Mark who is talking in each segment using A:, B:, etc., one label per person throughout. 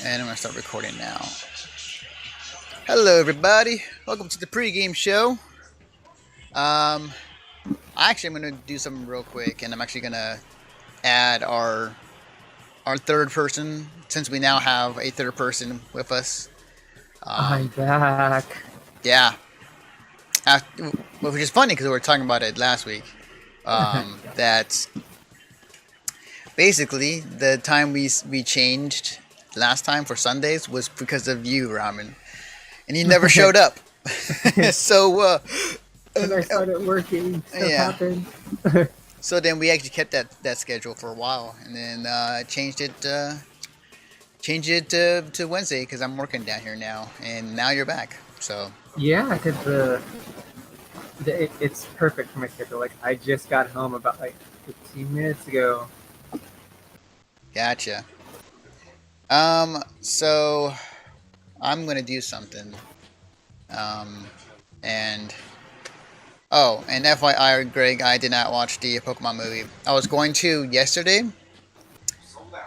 A: And I'm gonna start recording now. Hello, everybody. Welcome to the pre-game show. I actually am gonna do something real quick, and I'm actually gonna add our third person since we now have a third person with us.
B: I'm back.
A: Yeah, which is funny because we were talking about it last week. That basically the time we changed last time for Sundays was because of you, Ramen, and you never showed up. So
B: When I started working, stuff happened.
A: so then we actually kept that schedule for a while, and then changed it to Wednesday because I'm working down here now, and now you're back. So
B: Yeah, because it's perfect for my schedule. Like I just got home about 15 minutes ago.
A: gotcha. So I'm gonna do something. And and FYI, Greg, I did not watch the Pokemon movie. I was going to yesterday,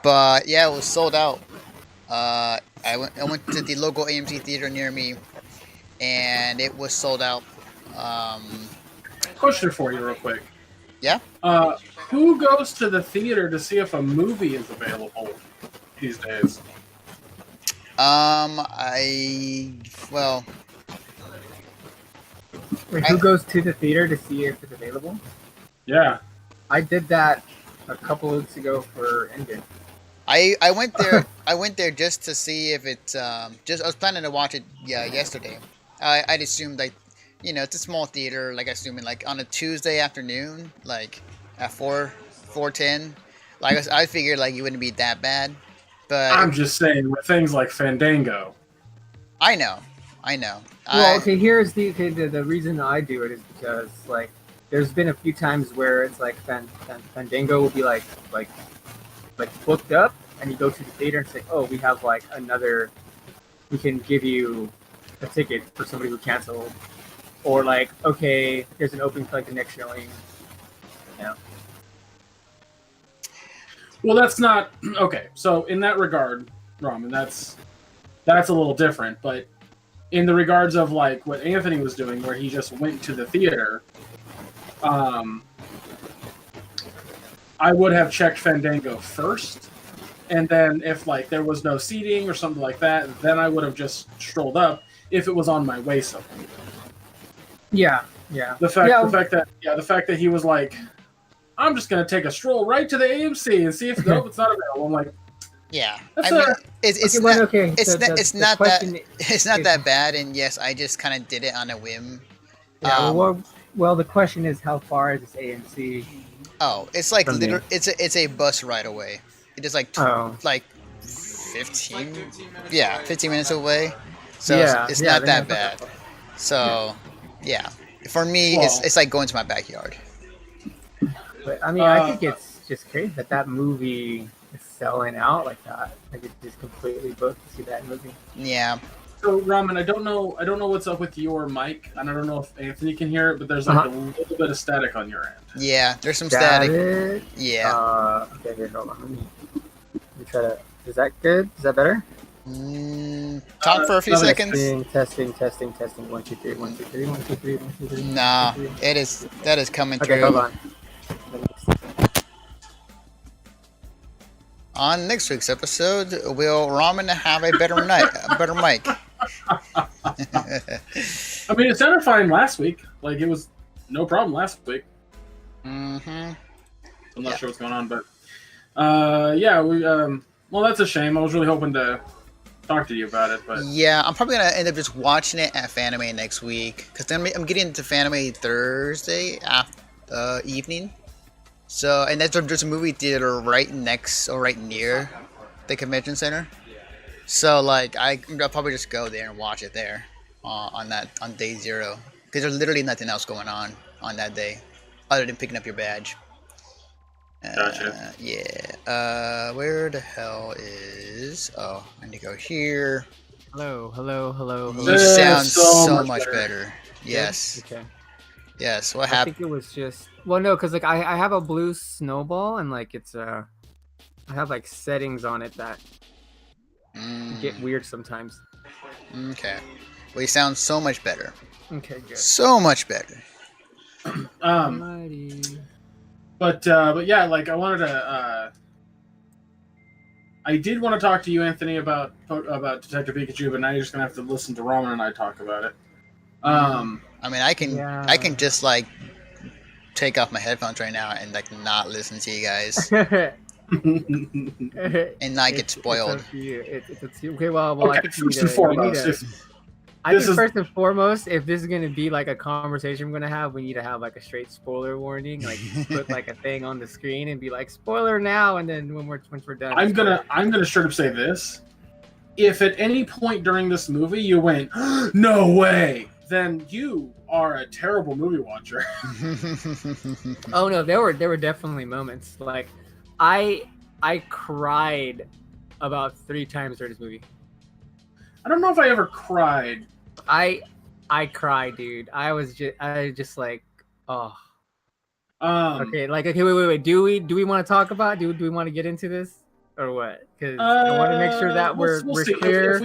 A: but yeah, it was sold out. I went to the local AMC theater near me, and it was sold out. Um,
C: Question for you, real quick.
A: yeah.
C: Who goes to the theater to see if a movie is available these days?
A: Well,
B: Wait, who goes to the theater to see if it's available?
C: Yeah.
B: I did that a couple weeks ago for Endgame.
A: I went there. I went there just to see if it's just. I was planning to watch it. Yeah, yesterday. I'd assumed it's a small theater. Like assuming like on a Tuesday afternoon, like at 4:10. Like I figured like it wouldn't be that bad. But
C: I'm just saying, with things like Fandango.
A: I know.
B: Well, okay. Here's the reason I do it is because there's been a few times where it's like Fandango will be like booked up, and you go to the theater and say, oh, we have we can give you a ticket for somebody who canceled, or okay, there's an opening for the next showing. Yeah.
C: Well, that's not okay. So in that regard, Ramen, that's a little different. But in the regards of what Anthony was doing, where he just went to the theater, I would have checked Fandango first, and then if there was no seating or something like that, then I would have just strolled up if it was on my way somewhere.
B: Yeah.
C: The fact that he was like, I'm just gonna take a stroll right to the AMC and see if it's not available. I'm like,
A: yeah.
C: That's
A: it's not that bad. And yes, I just kind of did it on a whim.
B: Yeah. Well, the question is, how far is this AMC?
A: Oh, it's like it's a bus ride away. It is like 15 minutes away. So it's not that bad. So yeah, for me it's like going to my backyard.
B: But I mean, I think it's just crazy that movie is selling out like that. Like it's just completely booked to see that movie.
A: Yeah.
C: So Ramen, I don't know what's up with your mic, and I don't know if Anthony can hear it, but there's a little bit of static on your end.
A: Yeah, there's some static.
B: Yeah. Okay, here, hold on. Let me try to. Is that good? Is that better?
A: Talk for a few seconds.
B: Testing. 1, 2, 3. 1, 2, 3. 1, 2, 3. 1, 2, 3.
A: Nah, that is coming through.
B: Okay, hold on.
A: On next week's episode, will Ramen have a better mic?
C: I mean, it sounded fine last week. It was no problem last week.
A: Mm-hmm.
C: I'm not sure what's going on, but we well, that's a shame. I was really hoping to talk to you about it, but
A: yeah, I'm probably gonna end up just watching it at Fanime next week because then I'm getting into Fanime Thursday evening. So, and there's a movie theater right next or right near the convention center. So, I'll probably just go there and watch it there on day 0 because there's literally nothing else going on that day other than picking up your badge.
C: Gotcha.
A: Yeah. Where the hell is? Oh, I need to go here.
B: Hello.
A: You sound so much better. Yes.
B: Okay.
A: Yes. What
B: I
A: happened?
B: think it was just no, because I have a blue snowball and it's I have settings on it that get weird sometimes.
A: Okay. Well, you sound so much better.
B: Okay, good.
A: So much better.
B: Alrighty.
C: But yeah, like I did want to talk to you, Anthony, about Detective Pikachu, but now you're just gonna have to listen to Ramen and I talk about it.
A: I mean, I can
B: Yeah.
A: just like take off my headphones right now and like not listen to you guys and not get spoiled.
B: It's up to you. It's up to you. Okay, well,
C: Okay,
B: I think
C: first and foremost,
B: first and foremost, if this is gonna be like a conversation we're gonna have, we need to have like a straight spoiler warning, like put like a thing on the screen and be like spoiler now, and then once we're done.
C: I'm gonna straight up say this: if at any point during this movie you went, "No way," then you are a terrible movie watcher.
B: Oh no, there were definitely moments like I cried about 3 times during this movie.
C: I don't know if I ever cried.
B: I cried, dude. I was just like, oh. Okay, like okay, wait. Do we want to talk about? Do we want to get into this or what? Because I want to make sure that we're clear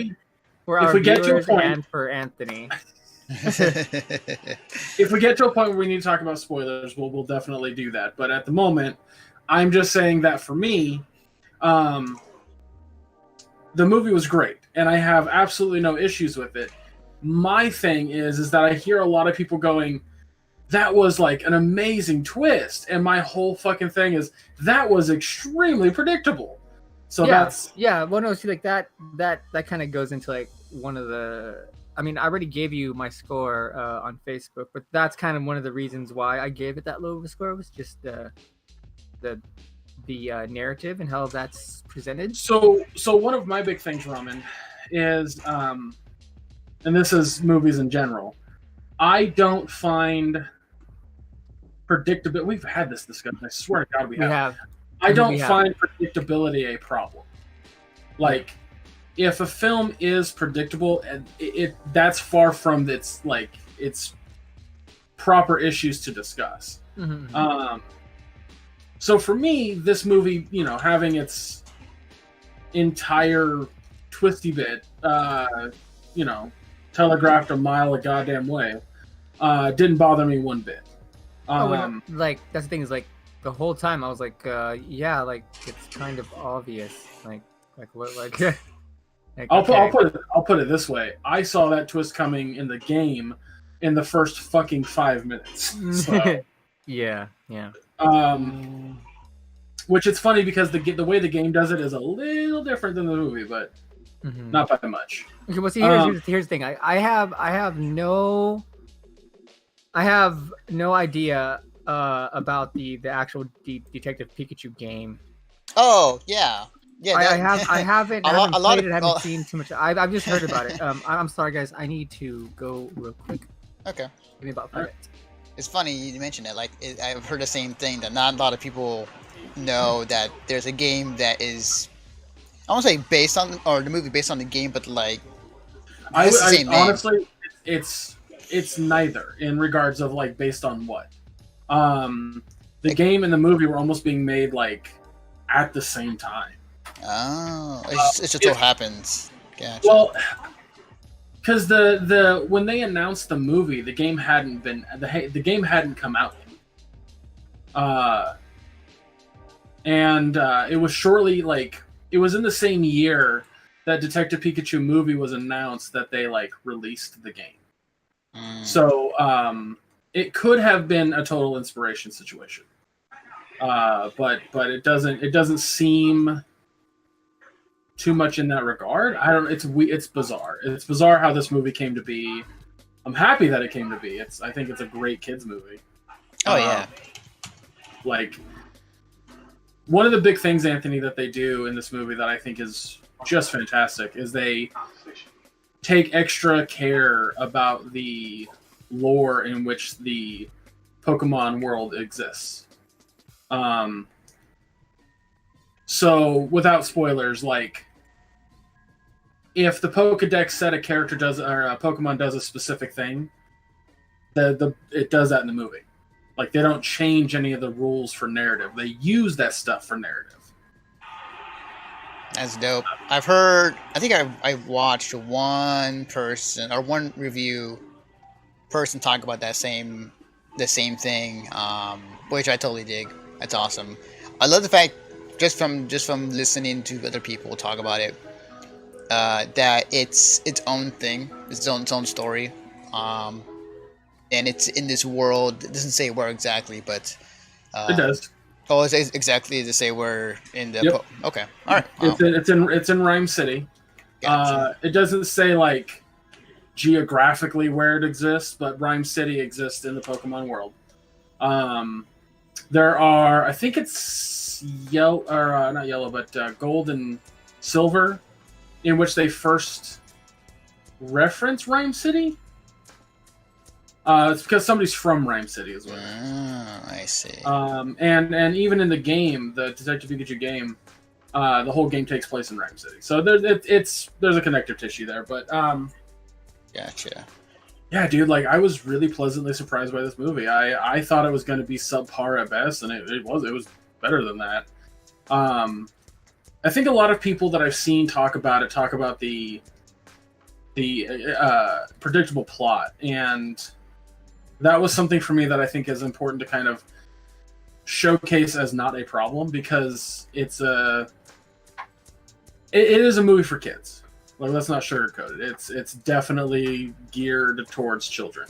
B: for our viewers and for Anthony.
C: If we get to a point where we need to talk about spoilers, we'll definitely do that. But at the moment, I'm just saying that for me, the movie was great, and I have absolutely no issues with it. My thing is that I hear a lot of people going, that was like an amazing twist, and my whole fucking thing is that was extremely predictable. So
B: well, no, see, like that kind of goes into like one of the. I mean, I already gave you my score on Facebook, but that's kind of one of the reasons why I gave it that low of a score was just the narrative and how that's presented.
C: So one of my big things, Ramen, is and this is movies in general. I don't find predictability. We've had this discussion. I swear to God, we have. I don't find predictability a problem. Like, if a film is predictable, and that's far from its proper issues to discuss.
B: Mm-hmm.
C: So for me, this movie, having its entire twisty bit, telegraphed a mile a goddamn way, didn't bother me one bit.
B: Like that's the thing is like the whole time I was like, yeah, like it's kind of obvious, like what, like.
C: I'll put it this way: I saw that twist coming in the game in the first fucking 5 minutes. So,
B: yeah.
C: Which it's funny because the way the game does it is a little different than the movie, but not by much.
B: Okay, well, see, here's the thing. I have no idea about the actual Detective Pikachu game.
A: Oh yeah. Yeah,
B: I haven't played it. I haven't seen too much. I've just heard about it. I'm sorry, guys. I need to go real quick.
A: Okay.
B: Give me about 5 minutes.
A: It's funny you mentioned that. Like, I've heard the same thing that not a lot of people know that there's a game that is, I won't say based on, or the movie based on the game, but like,
C: honestly, it's neither in regards of like based on what. The game and the movie were almost being made like at the same time.
A: Oh, it just so happens. Gotcha.
C: Well, because the when they announced the movie, the game hadn't come out yet. And it was shortly it was in the same year that Detective Pikachu movie was announced that they released the game. So it could have been a total inspiration situation. But it doesn't seem too much in that regard. It's bizarre. It's bizarre how this movie came to be. I'm happy that it came to be. I think it's a great kids movie.
A: Oh yeah.
C: One of the big things, Anthony, that they do in this movie that I think is just fantastic is they take extra care about the lore in which the Pokemon world exists. So without spoilers, if the Pokedex said a character does or a Pokemon does a specific thing, it does that in the movie. They don't change any of the rules for narrative. They use that stuff for narrative.
A: That's dope. I've heard. I think I've watched one person or one review person talk about the same thing, which I totally dig. That's awesome. I love the fact just from listening to other people talk about it, that it's its own thing, its own story, um, and it's in this world. It doesn't say where exactly, but
C: It does.
A: oh, it's exactly to say where in the.
C: Yep.
A: Okay, all right. Wow.
C: It's in Rhyme City.
A: Gotcha.
C: It doesn't say like geographically where it exists, but Rhyme City exists in the Pokemon world. There are, I think it's yellow, or not yellow, but gold and silver, in which they first reference Rhyme City. It's because somebody's from Rhyme City as well.
A: I see.
C: And even in the game, the Detective Pikachu game, the whole game takes place in Rhyme City. So there's a connective tissue there. But
A: Gotcha.
C: yeah, dude, like I was really pleasantly surprised by this movie. I thought it was going to be subpar at best, and it was better than that. I think a lot of people that I've seen talk about the predictable plot, and that was something for me that I think is important to kind of showcase as not a problem, because it is a movie for kids. Like, let's not sugarcoat it. It's definitely geared towards children.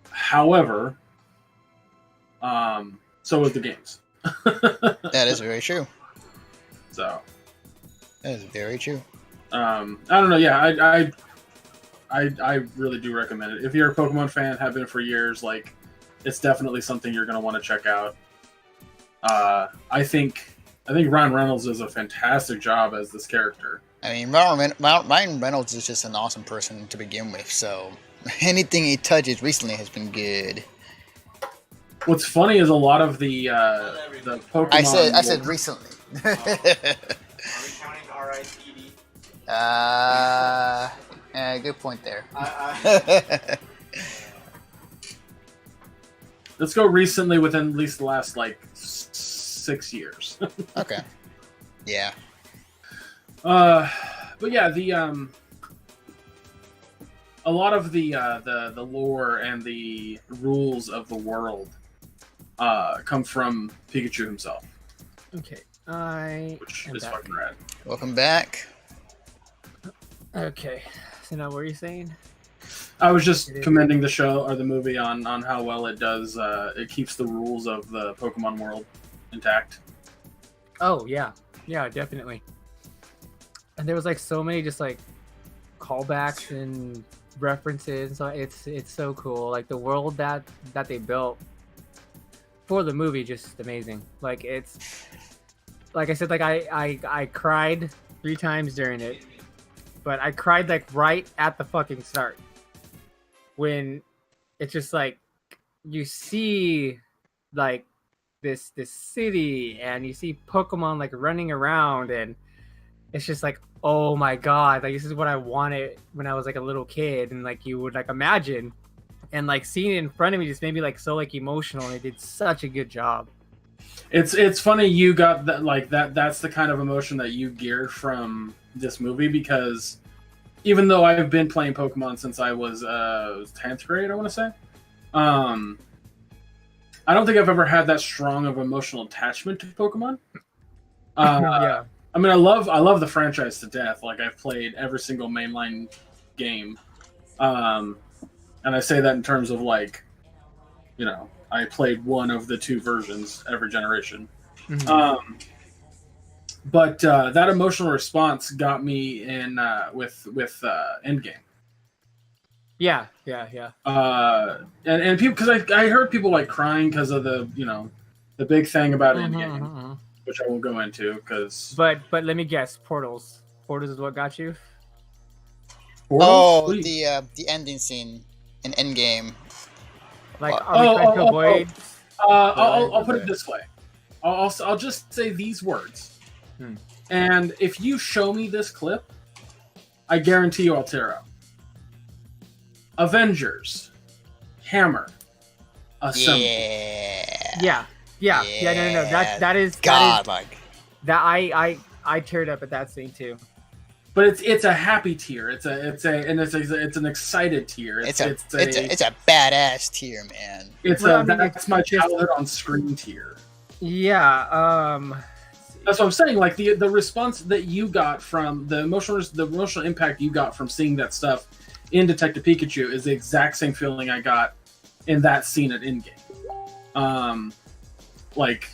C: However, so is the games.
A: That is very true.
C: So
A: that is very true.
C: I don't know. Yeah, I really do recommend it. If you're a Pokemon fan, have been for years, like, it's definitely something you're going to want to check out. I think Ryan Reynolds does a fantastic job as this character.
A: I mean, Ryan Reynolds is just an awesome person to begin with, so anything he touches recently has been good.
C: What's funny is a lot of the Pokemon.
A: I said recently.
D: Are we counting R.I.P.D.?
A: Good point there.
C: Let's go recently, within at least the last like 6 years.
A: Okay. Yeah.
C: But yeah, a lot of the lore and the rules of the world come from Pikachu himself.
B: Okay,
C: which
B: am
C: is
B: back.
C: fucking rad.
A: Welcome back.
B: Okay, so now what are you saying?
C: I was just commending the show or the movie on how well it does. It keeps the rules of the Pokemon world intact.
B: Oh yeah, definitely. And there was like so many just like callbacks and references. So it's so cool. Like the world that they built for the movie, just amazing. Like it's like I said, like I cried 3 times during it, but I cried like right at the fucking start when it's just like you see like this city and you see Pokemon like running around, and it's just like, oh my god, like this is what I wanted when I was like a little kid, and like you would like imagine, and like seeing it in front of me just made me like so like emotional, and they did such a good job.
C: It's funny you got that, like that's the kind of emotion that you geared from this movie, because even though I've been playing Pokemon since I was 10th grade, I want to say, I don't think I've ever had that strong of emotional attachment to Pokemon.
B: Yeah.
C: I mean, I love the franchise to death. Like, I've played every single mainline game, and I say that in terms of like, you know, I played one of the 2 versions every generation. Mm-hmm. But that emotional response got me in with Endgame.
B: Yeah.
C: And people, because I heard people like crying because of the big thing about Endgame, which I won't go into because.
B: But let me guess, Portals. Portals is what got you.
A: Portals? Oh, the ending scene in Endgame.
B: Like, are we trying to avoid?
C: I'll put it this way. I'll just say these words. And if you show me this clip, I guarantee you I'll tear up. Avengers, Hammer, Assemble.
B: Yeah. No. That is
A: godlike.
B: That I teared up at that scene too.
C: But it's a happy tear. It's an excited tear.
A: It's a badass tear, man.
C: That's my childhood on screen tear.
B: Yeah.
C: That's what I'm saying. Like the response that you got from the emotional impact you got from seeing that stuff in Detective Pikachu is the exact same feeling I got in that scene at Endgame. Like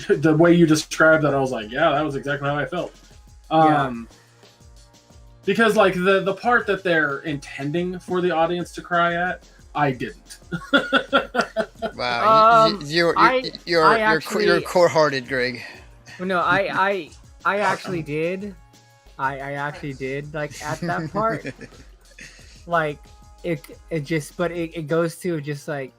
C: the way you described that, I was like, yeah, that was exactly how I felt. Because like the part that they're intending for the audience to cry at, I didn't.
A: Wow, you're core-hearted, Greg.
B: No, I actually did. I actually did like at that part. Like it goes to just like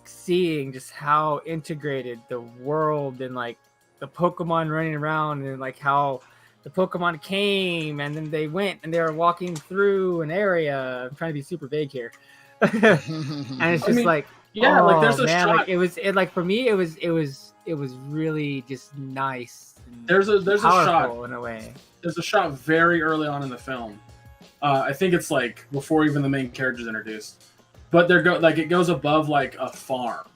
B: seeing just how integrated the world and like the Pokemon running around and like how the Pokemon came and then they went and they were walking through an area. I'm trying to be super vague here. And it's just like,
C: yeah, like there's a
B: man,
C: shot.
B: Like for me it was really just nice.
C: There's a shot
B: in a way.
C: There's a shot very early on in the film. I think it's like before even the main character is introduced, but it goes above like a farm,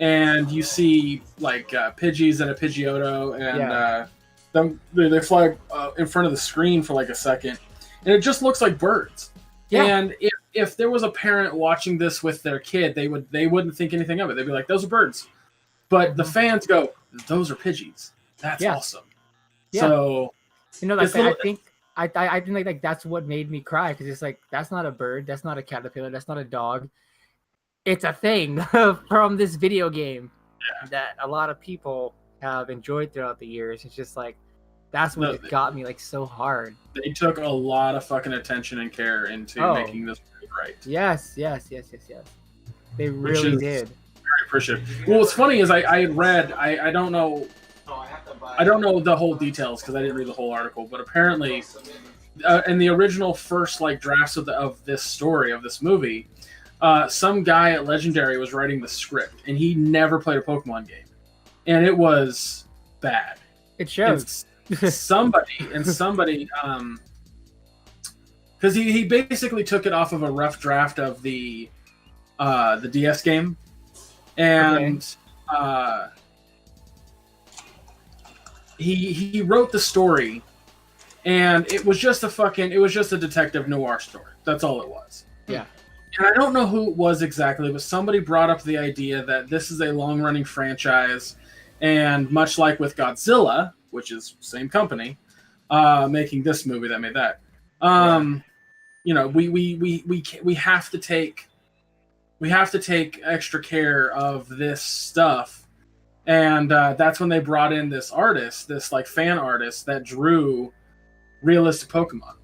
C: and you see like Pidgeys and a Pidgeotto, and they fly in front of the screen for like a second, and it just looks like birds. Yeah. And if there was a parent watching this with their kid, they wouldn't think anything of it. They'd be like, "Those are birds," but the fans go, "Those are Pidgeys. That's awesome." Yeah. So
B: I think like that's what made me cry, because it's like, that's not a bird, that's not a caterpillar, that's not a dog. It's a thing from this video game that a lot of people have enjoyed throughout the years. It's just like, that's what got me like so hard.
C: They took a lot of fucking attention and care into making this right.
B: Yes. They really did.
C: Very appreciative. Well, what's funny is I had read, I don't know the whole details because I didn't read the whole article, but apparently in the original first like drafts of this story, of this movie, some guy at Legendary was writing the script and he never played a Pokemon game, and it was bad.
B: It shows.
C: somebody because he basically took it off of a rough draft of the DS game, and he wrote the story, and it was just a detective noir story. That's all it was.
B: Yeah.
C: And I don't know who it was exactly, but somebody brought up the idea that this is a long-running franchise, and much like with Godzilla, which is same company, making this movie that made that. You know, we have to take extra care of this stuff. And that's when they brought in this artist, this like fan artist that drew realistic Pokemon.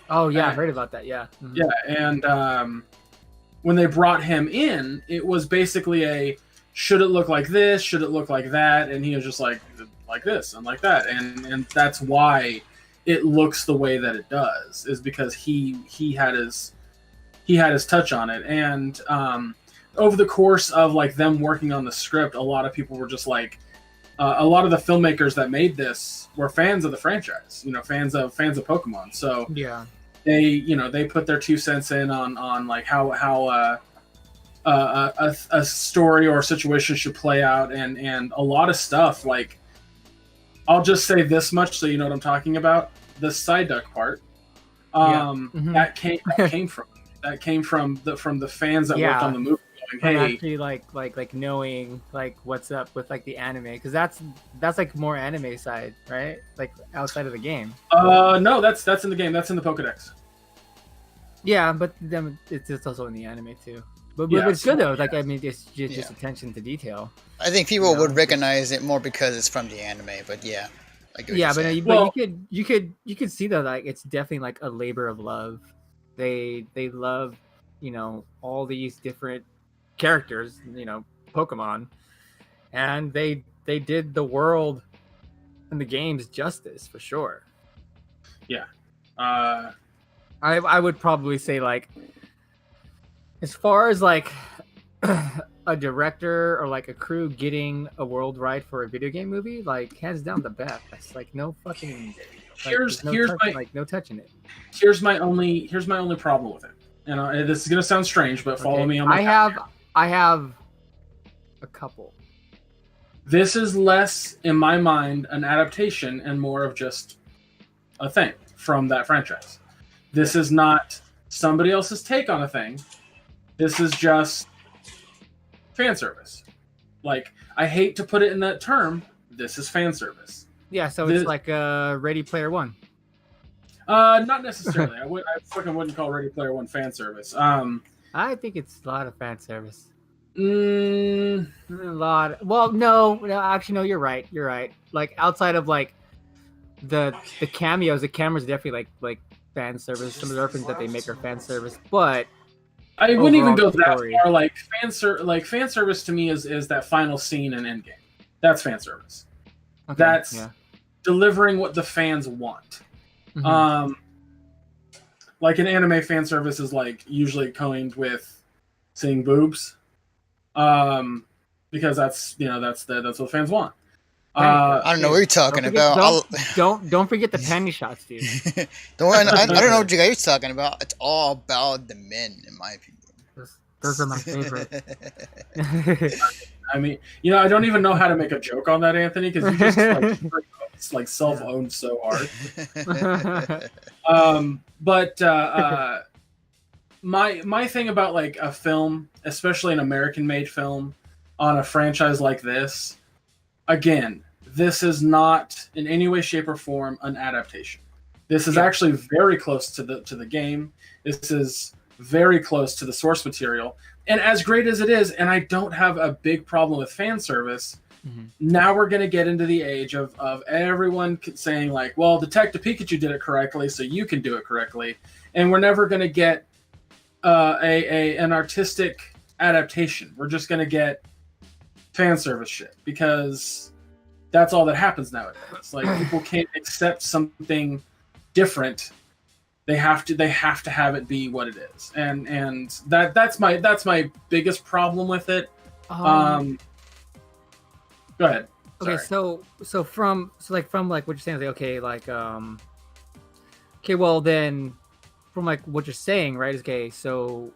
B: Oh yeah, I heard about that. Yeah. Mm-hmm.
C: Yeah, and when they brought him in, it was basically should it look like this? Should it look like that? And he was just like this and like that, and that's why it looks the way that it does, is because he had his touch on it. And over the course of like them working on the script, a lot of people were just like, a lot of the filmmakers that made this were fans of the franchise, you know, fans of Pokemon. So
B: yeah,
C: they put their 2 cents in on like how a story or a situation should play out, and a lot of stuff. Like, I'll just say this much so you know what I'm talking about. The Psyduck part, that came from the fans that worked on the movie. Hey,
B: actually like knowing like what's up with like the anime, because that's like more anime side, right? Like outside of the game.
C: No, that's in the game. That's in the Pokédex.
B: Yeah, but then it's also in the anime too. But it's good though. Like, I mean, it's just attention to detail.
A: I think people would recognize it more because it's from the anime. But yeah,
B: you could see that like it's definitely like a labor of love. They love, you know, all these different characters, you know, Pokemon, and they did the world and the games justice for sure.
C: Yeah.
B: I would probably say like, as far as like a director or like a crew getting a world right for a video game movie, like hands down the best. Like no fucking
C: Here's my
B: no touching it.
C: here's my only problem with it. And this is gonna sound strange, but follow me on my.
B: I have a couple.
C: This is less, in my mind, an adaptation and more of just a thing from that franchise. This is not somebody else's take on a thing. This is just fan service. Like, I hate to put it in that term. This is fan service.
B: Yeah, so it's like Ready Player One.
C: Not necessarily. I fucking wouldn't call Ready Player One fan service.
B: I think it's a lot of fan service.
C: A
B: lot. Well, no, actually, no. You're right. Like outside of like the cameos, the cameras are definitely like fan service. Some of the references that they make are fan service, but
C: I wouldn't even go that far. Like fan service to me is that final scene in Endgame. That's fan service.
B: Okay,
C: That's delivering what the fans want.
B: Mm-hmm.
C: Like an anime fan service is like usually coined with seeing boobs. Because that's what fans want.
A: I don't know what you're talking about.
B: Don't forget the panty shots, dude.
A: I don't know what you guys are talking about. It's all about the men, in my opinion.
B: Those are my favorite.
C: I mean, I don't even know how to make a joke on that, Anthony, because you just like self-owned so hard. My thing about like a film, especially an American-made film, on a franchise like this, again, this is not in any way, shape, or form an adaptation. This is actually very close to the game. This is very close to the source material, and as great as it is, and I don't have a big problem with fan service. Mm-hmm. Now we're going to get into the age of everyone saying like, well, Detective Pikachu did it correctly, so you can do it correctly, and we're never going to get an artistic adaptation. We're just going to get fan service shit because that's all that happens nowadays. Like people can't accept something different. They have to have it be what it is, and that's my biggest problem with it. Go ahead.
B: Okay, so from like what you're saying, like okay, well then from like what you're saying, right? Okay, so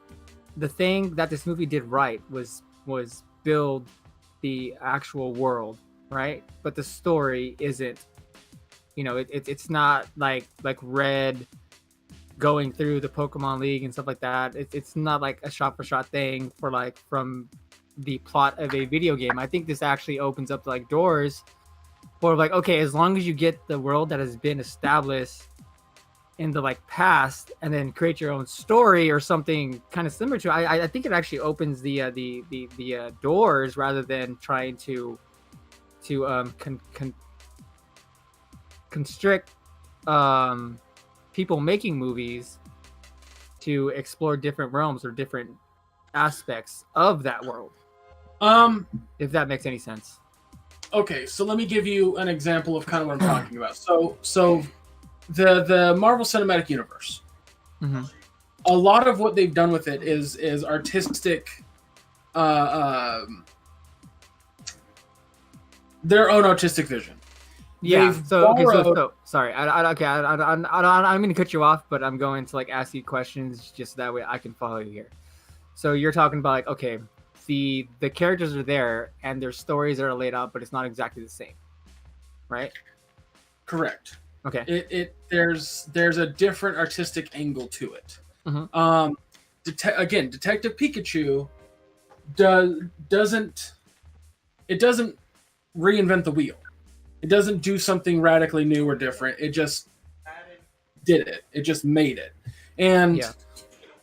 B: the thing that this movie did right was build the actual world, right? But the story isn't, it's not like Red going through the Pokemon League and stuff like that. It's not like a shot for shot thing for like from the plot of a video game. I think this actually opens up like doors for like, okay, as long as you get the world that has been established in the like past and then create your own story or something kind of similar to, I think it actually opens the doors rather than trying to constrict people making movies to explore different realms or different aspects of that world. If that makes any sense.
C: Okay, so let me give you an example of kind of what I'm talking about. So the Marvel Cinematic Universe.
B: Mm-hmm.
C: A lot of what they've done with it is artistic, their own artistic vision.
B: Yeah. So sorry. I'm going to cut you off, but I'm going to like ask you questions just that way I can follow you here. So you're talking about like, okay, the characters are there and their stories are laid out, but it's not exactly the same, right?
C: Correct.
B: Okay.
C: There's a different artistic angle to it.
B: Mm-hmm.
C: Detective Pikachu doesn't reinvent the wheel. It doesn't do something radically new or different. It just did it. It just made it. And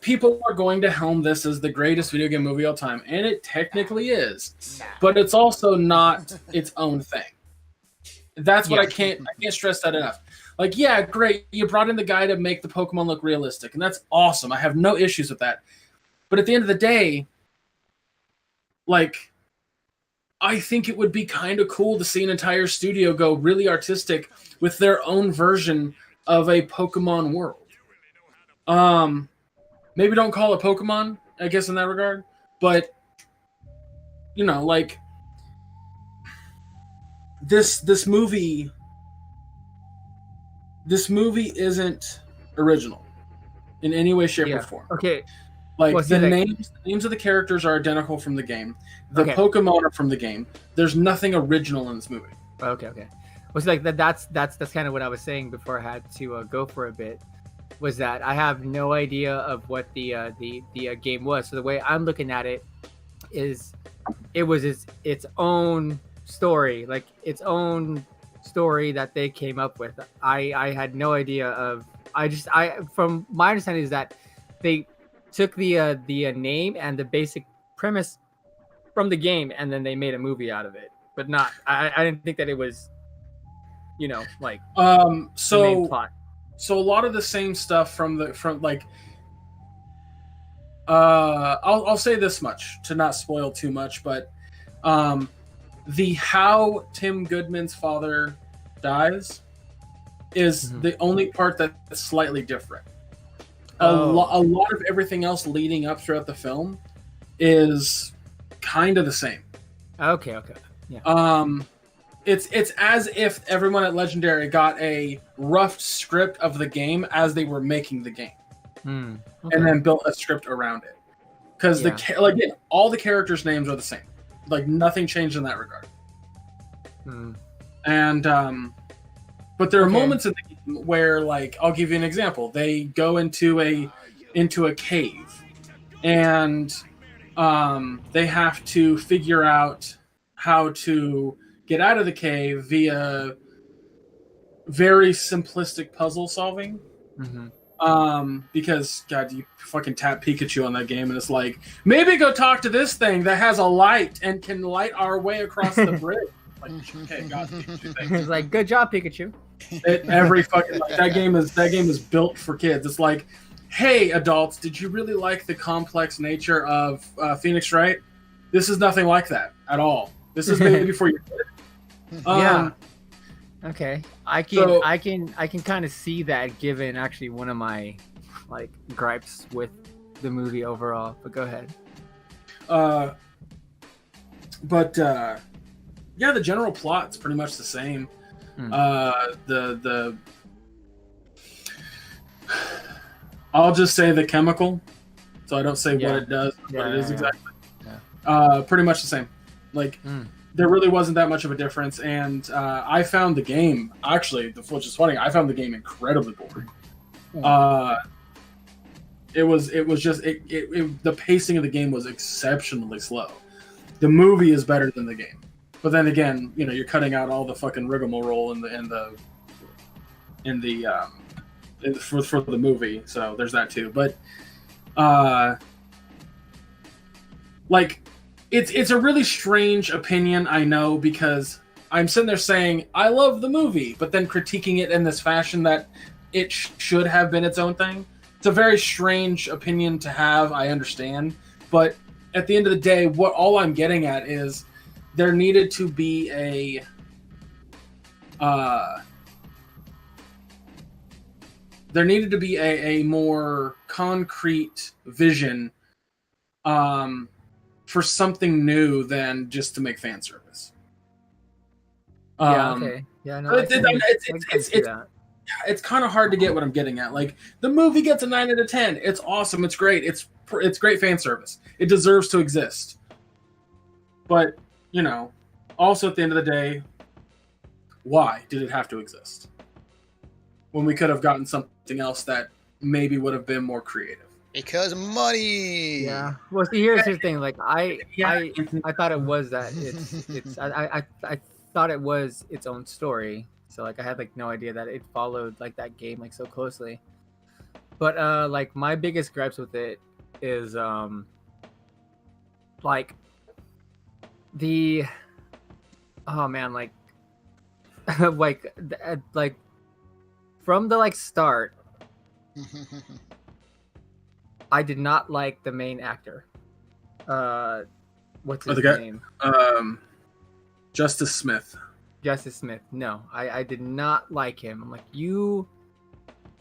C: people are going to helm this as the greatest video game movie of all time, and it technically is. But it's also not its own thing. That's what I can't stress that enough. Like, yeah, great. You brought in the guy to make the Pokemon look realistic, and that's awesome. I have no issues with that. But at the end of the day, like, I think it would be kind of cool to see an entire studio go really artistic with their own version of a Pokemon world. Maybe don't call it Pokemon, I guess, in that regard. But like this movie isn't original in any way, shape, or form.
B: Okay.
C: Like
B: Well,
C: the names of the characters are identical from the game. The Pokemon are from the game. There's nothing original in this movie.
B: Okay. Well, see, like that's kind of what I was saying before I had to go for a bit. Was that I have no idea of what the game was. So the way I'm looking at it is, it was its own story, like its own story that they came up with. I had no idea of. From my understanding is that they took the name and the basic premise from the game, and then they made a movie out of it. But not, I didn't think that it was, like the main plot.
C: So a lot of the same stuff from I'll say this much to not spoil too much, but the how Tim Goodman's father dies is the only part that's slightly different. A lot of everything else leading up throughout the film is kind of the same.
B: Okay. Yeah.
C: It's as if everyone at Legendary got a rough script of the game as they were making the game, and then built a script around it. Because all the characters' names are the same, like nothing changed in that regard. And but there are moments in the game where, like, I'll give you an example. They go into a cave, and they have to figure out how to get out of the cave via very simplistic puzzle solving. Because, God, you fucking tap Pikachu on that game, and it's like, maybe go talk to this thing that has a light and can light our way across the bridge. Like, okay, God, Pikachu, thank you.
B: It's like, good job, Pikachu.
C: That game is built for kids. It's like, hey, adults, did you really like the complex nature of Phoenix Wright? This is nothing like that at all. This is maybe for your kid.
B: Yeah. Okay. I can kind of see that, given actually one of my gripes with the movie overall. But go ahead.
C: Yeah, the general plot's pretty much the same. I'll just say the chemical, so I don't say what it does, what it is exactly. Yeah. Pretty much the same. Like, there really wasn't that much of a difference, and I found the game, actually, which is funny, I found the game incredibly boring. It was just the pacing of the game was exceptionally slow. The movie is better than the game, but then again, you're cutting out all the fucking rigmarole for the movie, so there's that too. But it's a really strange opinion, I know, because I'm sitting there saying I love the movie, but then critiquing it in this fashion that it should have been its own thing. It's a very strange opinion to have, I understand, but at the end of the day, all I'm getting at is there needed to be a more concrete vision for something new than just to make fan service.
B: Okay. Yeah, no,
C: it's kind of hard to get what I'm getting at. Like, the movie gets a 9 out of 10. It's awesome. It's great. It's great fan service. It deserves to exist. But, also at the end of the day, why did it have to exist? When we could have gotten something else that maybe would have been more creative.
A: Because money.
B: Yeah. Well, see, here's the thing. Like, I thought it was that I thought it was its own story. So I had no idea that it followed that game so closely. But my biggest gripes with it is the from the start, I did not like the main actor. What's his name?
C: Justice Smith.
B: Justice Smith. No, I did not like him. I'm like, you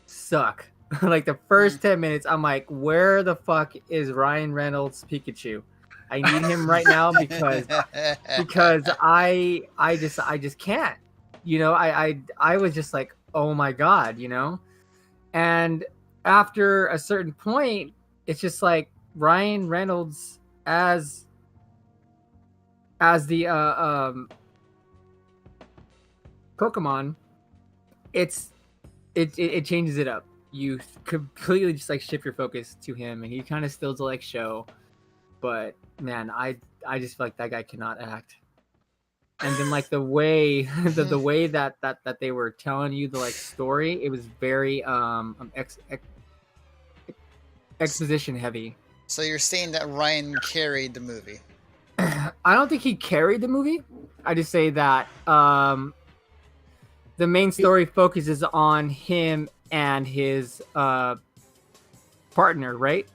B: suck. The first 10 minutes, I'm like, where the fuck is Ryan Reynolds Pikachu? I need him right now because I just can't. I was just like, oh my god, And after a certain point, it's just like Ryan Reynolds as the Pokemon, it changes it up. You completely just like shift your focus to him, and he kind of still to like show. But man, I just feel like that guy cannot act. And then like the way the way that they were telling you the like story, it was very exposition heavy.
A: So you're saying that Ryan carried the movie?
B: I don't think he carried the movie. I just say that the main story focuses on him and his partner, right?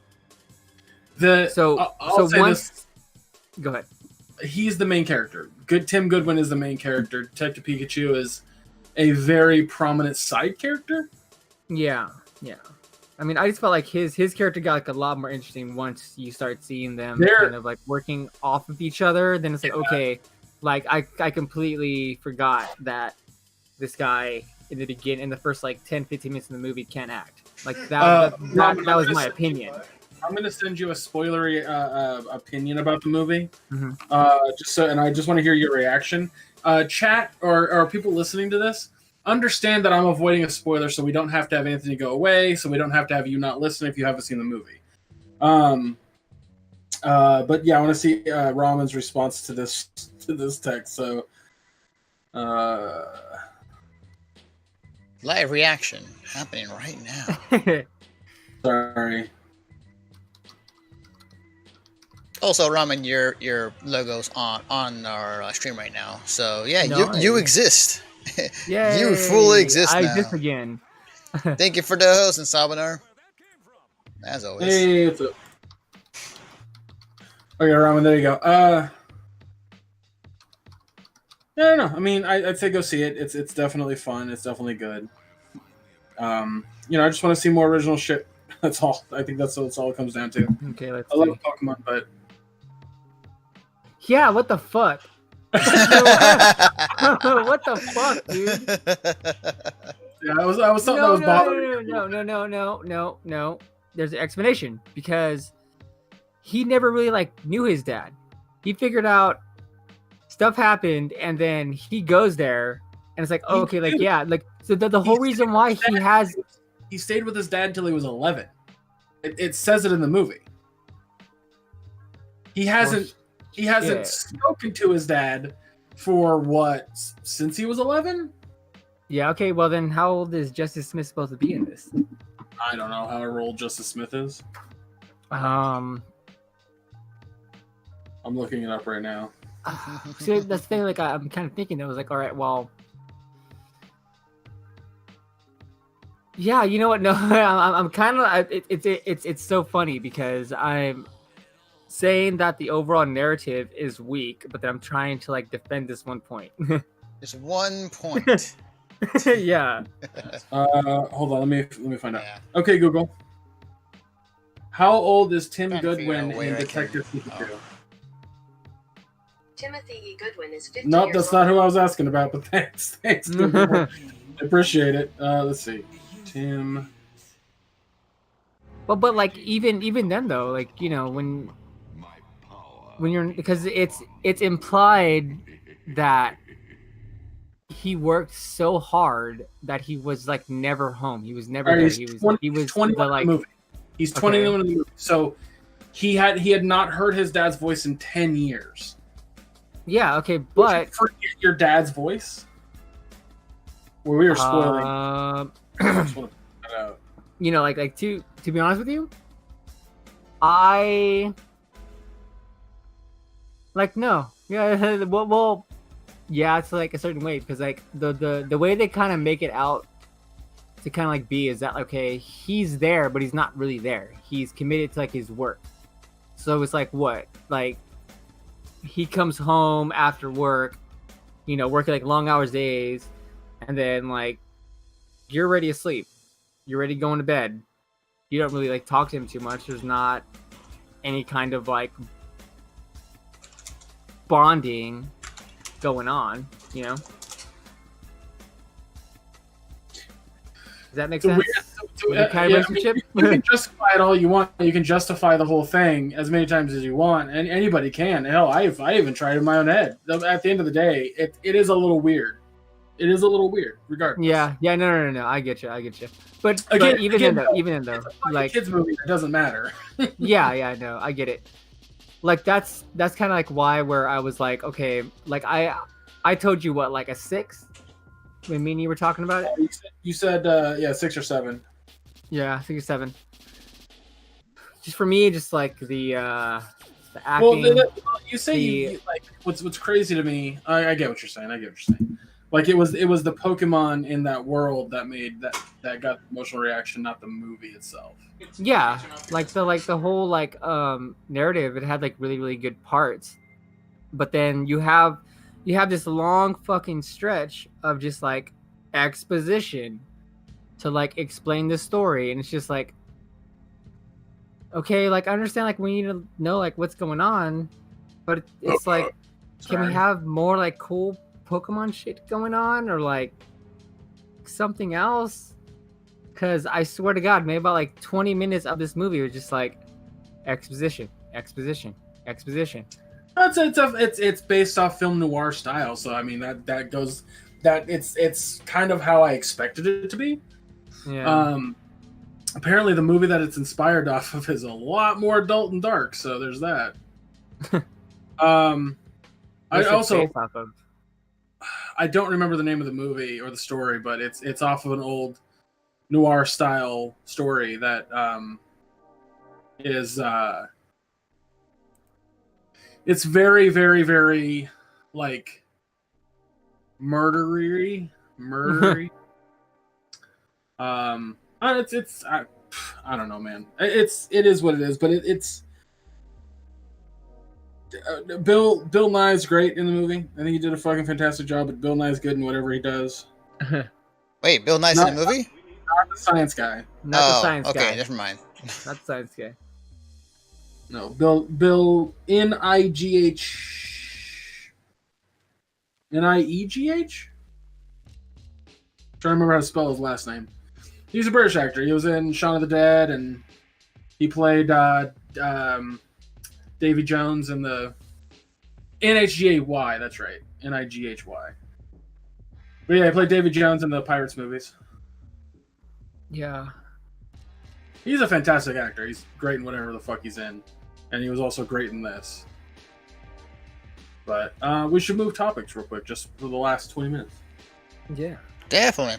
B: So once, go ahead.
C: He's the main character. Tim Goodwin is the main character. Detective Pikachu is a very prominent side character.
B: Yeah. I mean, I just felt like his character got like a lot more interesting once you start seeing them kind of like working off of each other. Then it's like, okay, like I completely forgot that this guy in the first like 10-15 minutes of the movie can't act. Like that was my opinion.
C: I'm gonna send you a spoilery opinion about the movie,
B: Mm-hmm.
C: and I just want to hear your reaction. Chat or people listening to this, understand that I'm avoiding a spoiler, so we don't have to have Anthony go away, so we don't have to have you not listen if you haven't seen the movie. But yeah, I want to see Ramen's response to this text. So,
A: live reaction happening right now.
C: Sorry.
A: Also, Ramen, your logo's on our stream right now. So yeah,
B: Nice.
A: you exist.
B: Yay,
A: You fully exist
B: I
A: now.
B: exist again.
A: Thank you for the host and Sabanar. As always.
C: Hey, it's up. Okay, Ramen, there you go. No. I mean, I'd say go see it. It's definitely fun. It's definitely good. I just want to see more original shit. That's all. I think that's all it comes down to.
B: Okay, let's
C: I love
B: see.
C: Pokemon, but
B: Yeah, what the fuck? What the fuck, dude?
C: yeah, I was something that was bothering me.
B: No. There's an explanation because he never really like knew his dad. He figured out stuff happened, and then he goes there, and it's like, oh, okay, like yeah, like so the whole reason why
C: He stayed with his dad until he was 11. It says it in the movie. He hasn't spoken to his dad for what, since he was 11?
B: Yeah, okay, well then how old is Justice Smith supposed to be in this?
C: I don't know how old Justice Smith is.
B: Um
C: I'm looking it up right now.
B: See, that's the thing, like I'm kind of thinking, I was like, all right, well, yeah, you know what? No, I'm kind of. It's so funny because I'm saying that the overall narrative is weak, but then I'm trying to like defend this one point.
A: Just 1 point.
B: Yeah.
C: Hold on, let me find out.
A: Yeah.
C: Okay, Google. How old is Tim
A: Trying to figure
C: Goodwin
A: out where
C: in
A: I can-
C: Detective Pikachu?
E: Timothy E. Goodwin is 50
C: Nope,
E: years
C: that's
E: old.
C: not who I was asking about, but thanks. Google. I appreciate it. Let's see. Tim.
B: but like even then though, like when you're, because it's implied that he worked so hard that he was like never home. He was never there. He was
C: 21
B: the,
C: in
B: like
C: the movie. He's 21 in the movie. So he had not heard his dad's voice in 10 years.
B: yeah, okay,
C: Did you
B: but
C: forget your dad's voice? Well, we were spoiling. I just want to put that out.
B: like to be honest with you, I like no. Yeah, well, yeah, it's like a certain way because like the way they kind of make it out to kind of like be is that okay, he's there, but he's not really there. He's committed to like his work. So it's like what? Like he comes home after work, working like long hours days, and then like you're ready to sleep. You're ready going to bed. You don't really like talk to him too much. There's not any kind of like bonding going on, you know? Does that make sense? With the kind of relationship?
C: You can justify it all you want. You can justify the whole thing as many times as you want, and anybody can. Hell, I even tried it in my own head. At the end of the day, it is a little weird. It is a little weird, regardless.
B: Yeah, no. I get you. But even in though, like
C: kids movie, it doesn't matter.
B: yeah, no, I get it. Like that's kind of like where I was like, okay, like I told you what, like a 6 when me and you were talking about it.
C: You said 6 or 7.
B: Yeah, 6 or 7. Just for me, just like the acting.
C: Well, you say like what's crazy to me. I get what you're saying. Like it was the Pokemon in that world that made that got the emotional reaction, not the movie itself.
B: Yeah, like the whole narrative. It had like really, really good parts, but then you have this long fucking stretch of just like exposition to like explain the story, and it's just like, okay, like I understand like we need to know like what's going on, but it's like, can we have more like cool Pokemon shit going on, or like something else? Because I swear to God, maybe about like 20 minutes of this movie was just like exposition.
C: It's based off film noir style, so I mean that goes it's kind of how I expected it to be.
B: Yeah.
C: Apparently the movie that it's inspired off of is a lot more adult and dark, so there's that. I don't remember the name of the movie or the story, but it's off of an old noir style story that is it's very, very, very like murdery. I don't know, man. It is what it is, but it's Bill Nye's great in the movie. I think he did a fucking fantastic job, but Bill Nye's good in whatever he does.
A: Wait, Bill Nye's in the movie?
C: Not the science guy.
B: Not the science guy.
A: Okay, never mind.
B: Not the science guy.
C: No, Bill Niegh. Niegh? Trying to remember how to spell his last name. He's a British actor. He was in Shaun of the Dead, and he played Davy Jones in the NHGAY. That's right, Nighy. But yeah, he played Davy Jones in the Pirates movies.
B: Yeah.
C: He's a fantastic actor. He's great in whatever the fuck he's in. And he was also great in this. But we should move topics real quick, just for the last 20 minutes.
B: Yeah.
A: Definitely.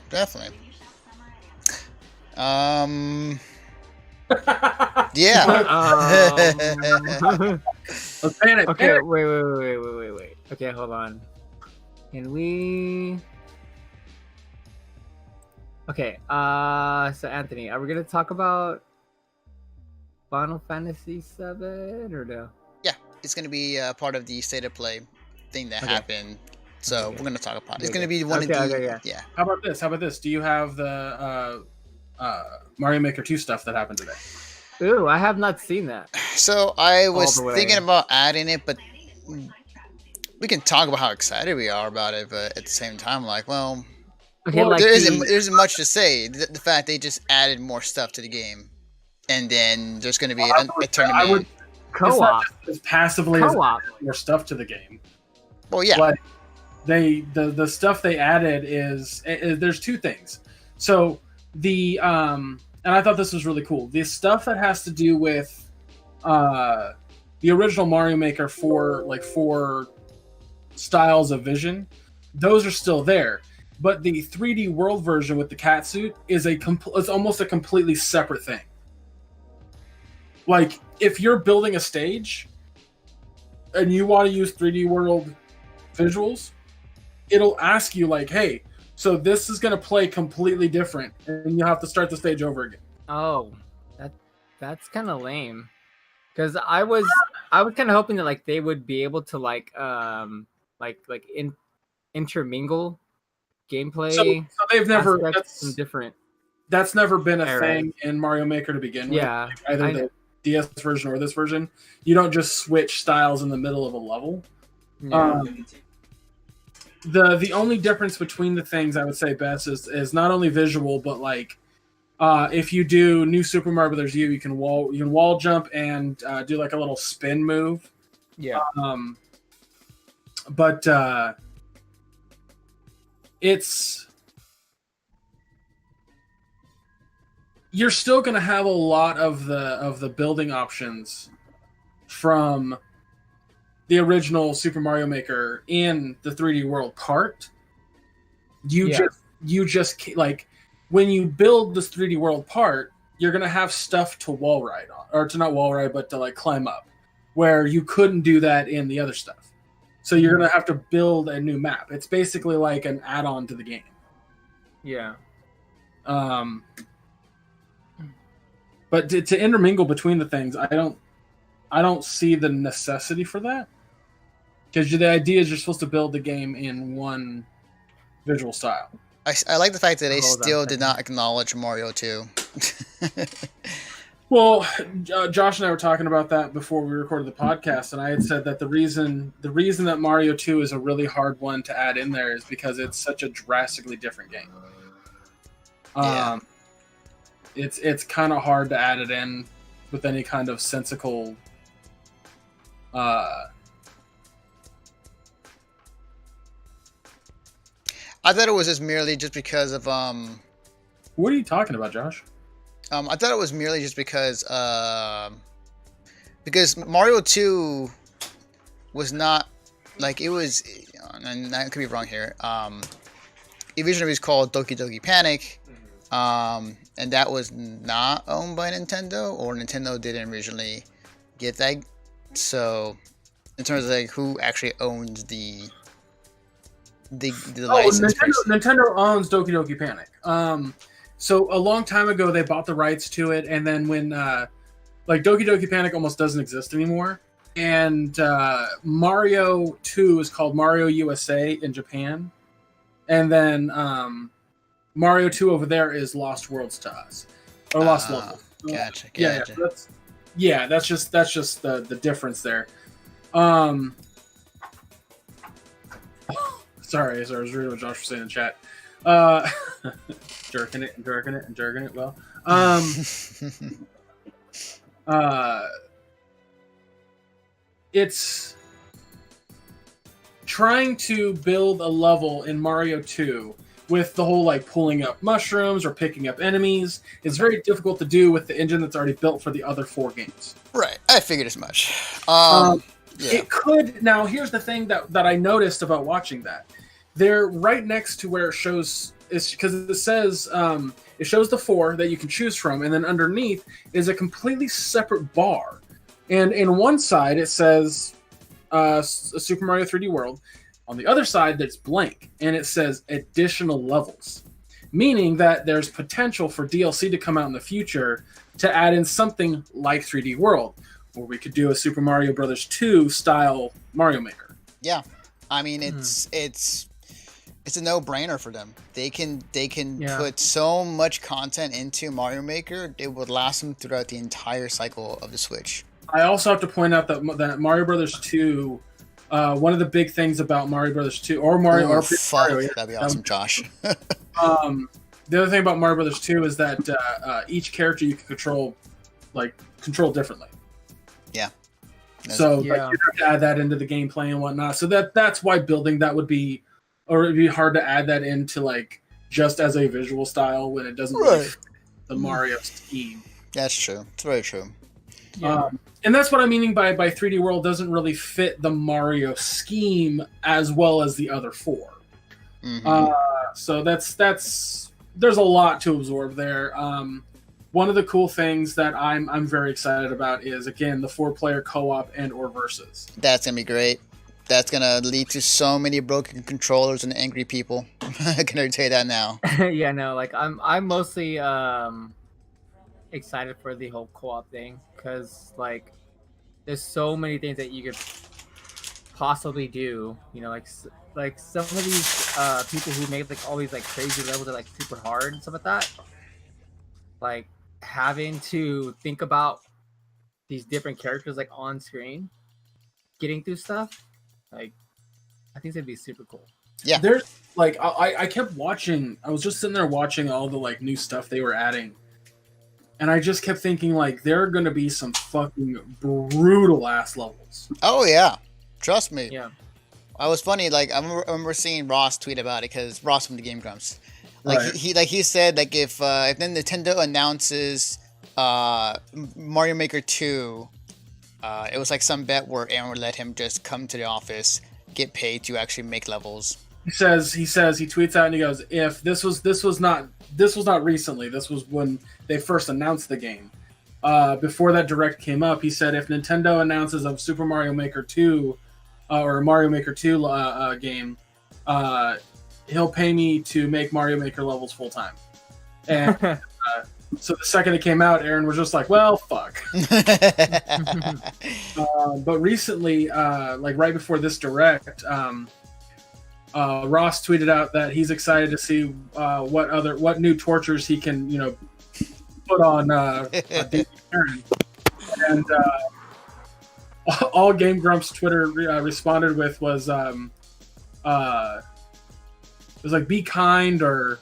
A: Yeah.
C: Let's pan it.
B: Okay, wait. Okay, hold on. Can we... Okay, so Anthony, are we gonna talk about Final Fantasy VII or no?
A: Yeah, it's gonna be part of the state of play thing that happened. So we're gonna talk about it. It's gonna be one of the yeah.
C: How about this? Do you have the Mario Maker 2 stuff that happened today?
B: Ooh, I have not seen that.
A: So I was thinking about adding it, but we can talk about how excited we are about it. But at the same time, like, well,
B: like
A: there isn't much to say. The fact they just added more stuff to the game, and then there's going to be a tournament.
B: Co-op.
C: As passively
B: co-op.
C: As more stuff to the game.
A: Well, yeah.
C: But the stuff they added is there's two things. So the and I thought this was really cool. The stuff that has to do with the original Mario Maker 4 styles of vision, those are still there. But the 3D world version with the cat suit is it's almost a completely separate thing. Like, if you're building a stage and you want to use 3D world visuals, it'll ask you like, hey, so this is going to play completely different, and you have to start the stage over again.
B: Oh, that's kind of lame. Because I was kind of hoping that like they would be able to intermingle gameplay.
C: So they've never that's never been a thing in Mario Maker to begin with.
B: Yeah,
C: either the DS version or this version. You don't just switch styles in the middle of a level.
B: Yeah.
C: The only difference between the things I would say best is not only visual, but like if you do New Super Mario Brothers U, you can wall jump and do like a little spin move.
B: Yeah.
C: But it's you're still going to have a lot of the building options from the original Super Mario Maker in the 3D World part. You just like when you build this 3D World part, you're going to have stuff to wall ride on, or to not wall ride, but to like climb up, where you couldn't do that in the other stuff. So you're going to have to build a new map. It's basically like an add-on to the game.
B: Yeah.
C: But to intermingle between the things, I don't see the necessity for that. Because the idea is you're supposed to build the game in one visual style.
A: I like the fact that they still did not acknowledge Mario 2.
C: Well, Josh and I were talking about that before we recorded the podcast, and I had said that the reason that Mario 2 is a really hard one to add in there is because it's such a drastically different game.
A: Yeah.
C: It's kind of hard to add it in with any kind of sensical
A: I thought it was just merely just because of
C: What are you talking about, Josh?
A: I thought it was merely just because Mario 2 was not like it was, and I could be wrong here. Originally it was called Doki Doki Panic, and that was not owned by Nintendo, or Nintendo didn't originally get that. So, in terms of like who actually owns the license,
C: Nintendo owns Doki Doki Panic. So a long time ago they bought the rights to it, and then when like Doki Doki Panic almost doesn't exist anymore, and Mario 2 is called Mario USA in Japan, and then Mario 2 over there is Lost Worlds to us, or Lost Levels.
A: Gotcha.
C: Yeah, that's just the difference there. Sorry, I was reading what Josh was saying in chat. Jerking it. Well, it's trying to build a level in Mario 2 with the whole like pulling up mushrooms or picking up enemies. It's very difficult to do with the engine that's already built for the other 4 games.
A: Right, I figured as much.
C: Yeah. It could. Now, here's the thing that I noticed about watching that. They're right next to where it shows, is because it says it shows the 4 that you can choose from, and then underneath is a completely separate bar. And in one side it says Super Mario 3D World. On the other side, that's blank, and it says additional levels, meaning that there's potential for DLC to come out in the future to add in something like 3D World, or we could do a Super Mario Brothers 2 style Mario Maker.
A: Yeah, I mean it's a no-brainer for them. They can put so much content into Mario Maker, it would last them throughout the entire cycle of the Switch.
C: I also have to point out that Mario Brothers 2, one of the big things about Mario Brothers 2 or Mario,
A: Ooh, Mario, that'd be awesome, Josh.
C: The other thing about Mario Brothers 2 is that each character you can control differently.
A: Yeah.
C: So like, you have to add that into the gameplay and whatnot. So that's why building that would be, or it'd be hard to add that into like just as a visual style when it doesn't really fit the Mario scheme.
A: That's true. It's very true.
B: Yeah.
C: And that's what I'm meaning by 3D World doesn't really fit the Mario scheme as well as the other 4.
A: Mm-hmm.
C: So there's a lot to absorb there. One of the cool things that I'm very excited about is, again, the 4-player co-op and or versus.
A: That's gonna be great. That's gonna lead to so many broken controllers and angry people. I can already tell you that now.
B: Yeah, no, like I'm mostly excited for the whole co-op thing, because like there's so many things that you could possibly do. You know, like some of these people who make like all these like crazy levels that are like super hard and stuff like that. Like having to think about these different characters like on screen, getting through stuff, like I think that'd be super cool.
A: Yeah.
C: There's like I kept watching. I was just sitting there watching all the like new stuff they were adding, and I just kept thinking like there are going to be some fucking brutal ass levels.
A: Oh yeah, trust me.
B: Yeah.
A: I was funny. Like I remember seeing Ross tweet about it because Ross from the Game Grumps. Like
C: Right.
A: he said like if then Nintendo announces Mario Maker 2, it was like some bet where Aaron would let him just come to the office, get paid to actually make levels.
C: He tweets out and he goes, if this was not recently, this was when they first announced the game. Before that direct came up, he said if Nintendo announces a Super Mario Maker 2 or a Mario Maker 2 game, he'll pay me to make Mario Maker levels full time. And so the second it came out, Aaron was just like, well, fuck. But recently, like right before this direct, Ross tweeted out that he's excited to see what new tortures he can, put on Aaron. And all Game Grumps Twitter responded with was like be kind or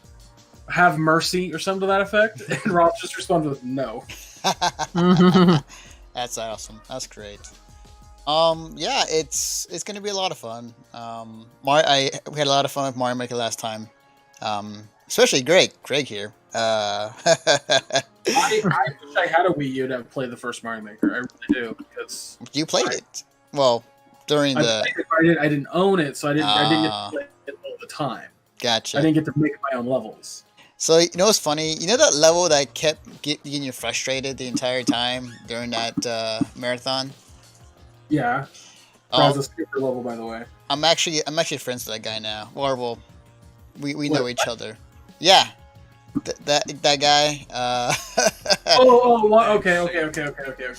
C: have mercy or something to that effect. And Ross just responded with no.
A: That's awesome. That's great. Yeah, it's gonna be a lot of fun. We had a lot of fun with Mario Maker last time. Especially Greg here.
C: I wish I had a Wii U to play the first Mario Maker. I really do, because
A: You played it. Well, during the
C: I didn't own it, so I didn't get to play it all the time.
A: Gotcha.
C: I didn't get to make my own levels.
A: So you know what's funny? You know that level that kept getting you frustrated the entire time during that marathon?
C: Yeah. That was a super level, by the way.
A: I'm actually friends with that guy now. Or we know each other. Yeah. That guy.
C: Okay.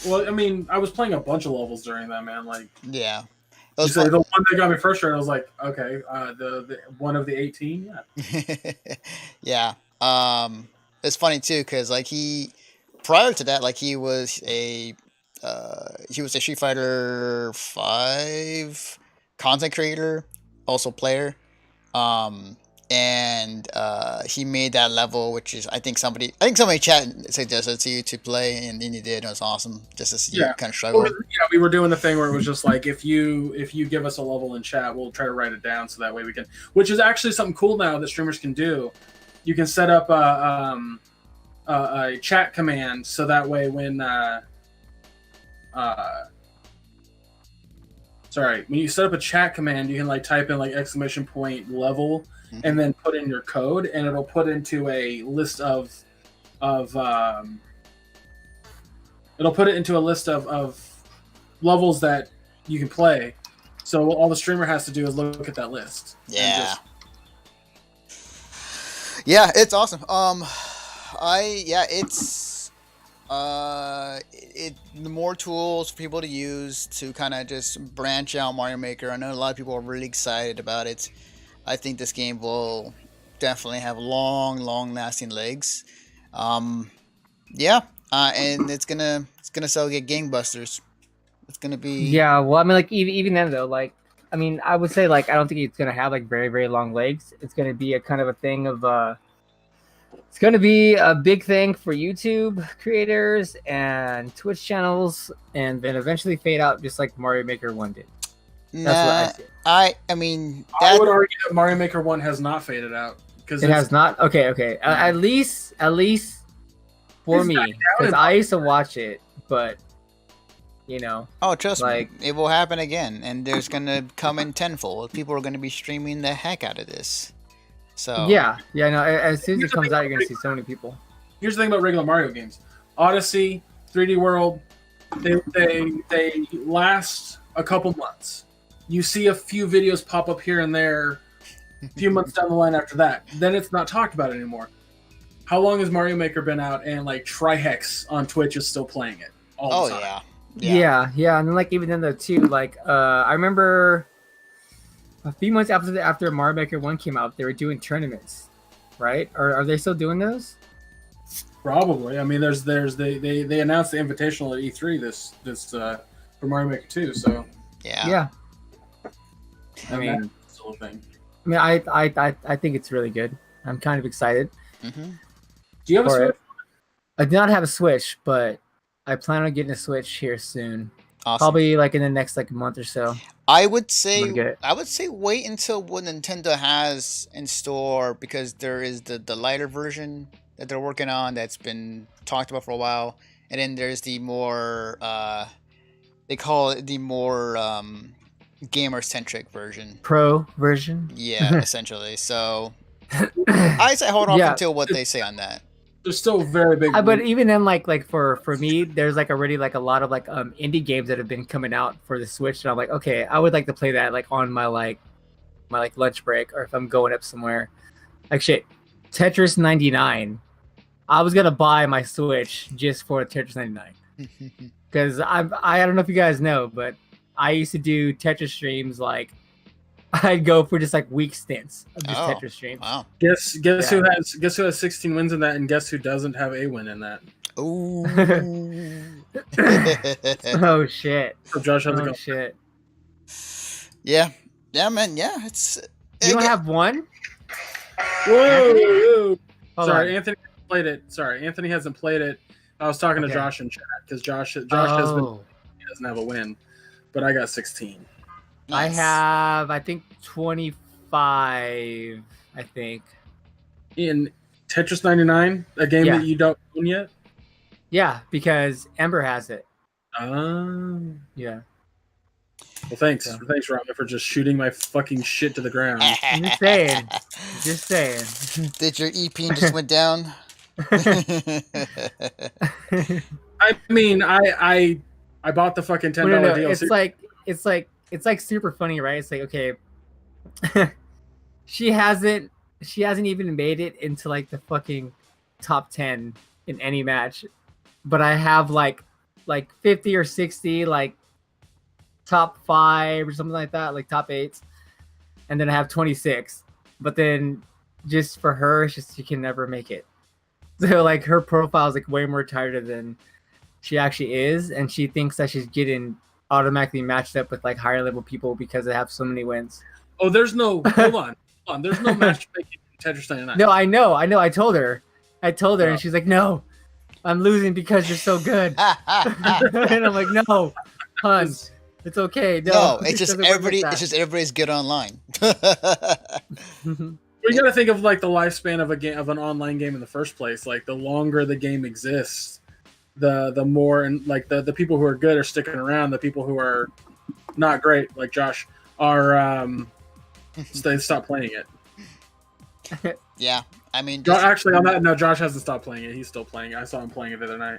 C: Well, I mean, I was playing a bunch of levels during that, man. Like,
A: Yeah.
C: the one that got me frustrated, I was like, okay, the one of the 18, yeah.
A: Yeah. It's funny too, cause like prior to that, like he was a Street Fighter 5 content creator, also player. And he made that level, which is I think somebody chat suggested to you to play, and then you did. It was awesome, just to see you kind of struggle.
C: Well, we were doing the thing where it was just like if you give us a level in chat, we'll try to write it down so that way we can. Which is actually something cool now that streamers can do. You can set up a chat command so that way when when you set up a chat command, you can like type in like ! level.
A: Mm-hmm.
C: And then put in your code, and it'll put into a list of levels that you can play. So all the streamer has to do is look at that list.
A: Yeah. Yeah, it's awesome. It's the more tools for people to use to kind of just branch out Mario Maker. I know a lot of people are really excited about it. I think this game will definitely have long-lasting legs. And it's gonna sell get gangbusters. It's gonna be.
B: Yeah, well, I mean, like even then though, like, I mean, I would say like I don't think it's gonna have like very very long legs. It's gonna be a kind of a thing of it's gonna be a big thing for YouTube creators and Twitch channels, and then eventually fade out just like Mario Maker 1 did. That's what I see.
A: I mean,
C: I would argue that Mario Maker 1 has not faded out because
B: it has not. Okay. At least for me, because I used to watch it, but
A: Oh, trust me, it will happen again, and there's gonna come in tenfold. People are gonna be streaming the heck out of this. So
B: yeah. No. As soon as it comes out, you're gonna see so many people.
C: Here's the thing about regular Mario games: Odyssey, 3D World, they last a couple months. You see a few videos pop up here and there, a few months down the line after that. Then it's not talked about anymore. How long has Mario Maker been out and like Trihex on Twitch is still playing it all the time?
B: Yeah. And then like even then though too, like I remember a few months after Mario Maker 1 came out, they were doing tournaments, right? Or are they still doing those?
C: Probably. I mean, they announced the invitational at E3 this for Mario Maker 2, so
B: yeah. I mean,
C: whole thing.
B: I mean, I think it's really good. I'm kind of excited.
A: Mm-hmm.
C: Do you have a
B: For
C: Switch?
B: it. I do not have a Switch, but I plan on getting a Switch here soon.
A: Awesome.
B: Probably like in the next like month or so.
A: I would
B: I'm gonna get
A: say
B: it.
A: wait until what Nintendo has in store, because there is the lighter version that they're working on that's been talked about for a while, and then there's the more they call it the more gamer centric version.
B: Pro version.
A: Yeah, essentially. So I say hold off
B: Yeah.
A: until what they say on that.
C: There's still very big.
B: But even then, like for me, there's like already like a lot of like indie games that have been coming out for the Switch, and I'm like, okay, I would like to play that like on my lunch break, or if I'm going up somewhere. Like shit, Tetris 99. I was gonna buy my Switch just for Tetris 99 because I don't know if you guys know, but I used to do Tetris streams like. I'd go for just like week stints of just Tetris streams.
A: Wow.
C: Guess who has 16 wins in that, and guess who doesn't have a win in that?
A: Ooh.
B: Oh shit!
C: So Josh has to
B: Oh
C: go.
B: shit!
A: Yeah, man. Yeah, it's.
B: You don't have one?
C: Whoa!
B: Hold
C: Sorry,
B: on.
C: Anthony hasn't played it. Sorry, Anthony hasn't played it. I was talking to
B: Okay.
C: Josh in chat because Josh has
B: Oh.
C: he doesn't have a win, but I got 16.
B: I
A: Nice.
B: have, I think 25. I think.
C: In Tetris 99, a game
B: Yeah.
C: that you don't own yet.
B: Yeah, because Ember has it.
C: Well,
B: Yeah.
C: thanks,
B: Yeah.
C: thanks, Ramen, for just shooting my fucking shit to the ground.
B: I'm just saying. Just saying.
A: Did your EP just went down?
C: I mean, I bought the fucking $10
B: No,
C: DLC.
B: it's like super funny, right? It's like, okay, she hasn't even made it into like the fucking top 10 in any match, but I have like 50 or 60 like top 5 or something like that, like top 8s, and then I have 26. But then just for her, it's just she can never make it. So like her profile is like way more tighter than she actually is, and she thinks that she's getting automatically matched up with like higher level people because they have so many wins.
C: Oh, there's no. Hold on. There's no matchmaking in Tetris 99.
B: No, I know. I told her,
C: Oh.
B: and she's like, "No, I'm losing because you're so good." And I'm like, "No, hun, it's okay.
A: No,
B: it
A: it's just
B: doesn't work like
A: everybody.
B: that."
A: It's just everybody's good online.
C: You got to think of like the lifespan of a game, of an online game in the first place. Like the longer the game exists, the more, and like the people who are good are sticking around. The people who are not great, like Josh, are they stop playing it.
A: Yeah, I mean,
C: Actually, on that, no, Josh hasn't stopped playing it. He's still playing it. I saw him playing it the other night.